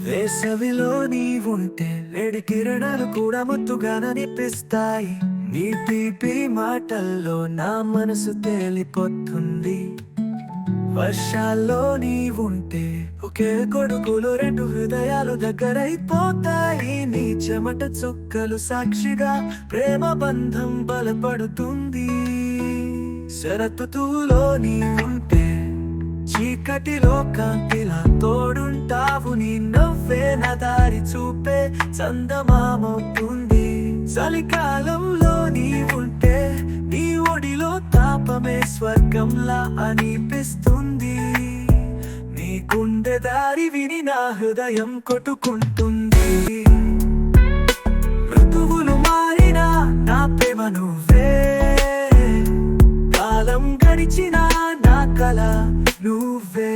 వేసవిలో నీవుంటే వేడి కిరణాలు కూడా ముద్దుగాననిపిస్తాయి. నీ తీపి మాటల్లో నా మనసు తేలిపోతుంది. వర్షాల్లో నీవుంటే ఒకే కొడుకులు రెండు హృదయాలు దగ్గరైపోతాయి. నీ చెమట చుక్కలు సాక్షిగా ప్రేమ బంధం బలపడుతుంది. శరతులో నీవుంటే చీకటిలో కాంతిలా తోడుంటావు. నీ నవ్వే నా దారి చూపే చందమామవుతుంది. చలికాలంలో నీవుంటే నీ ఒడిలో తాపమే స్వర్గంలా అనిపిస్తుంది. నీ గుండె దారి విని నా హృదయం కొట్టుకుంటుంది. ఋతువులు మారినా నా ప్రేమ నువ్వే, కాలం గడిచినా నా కల నువ్వే.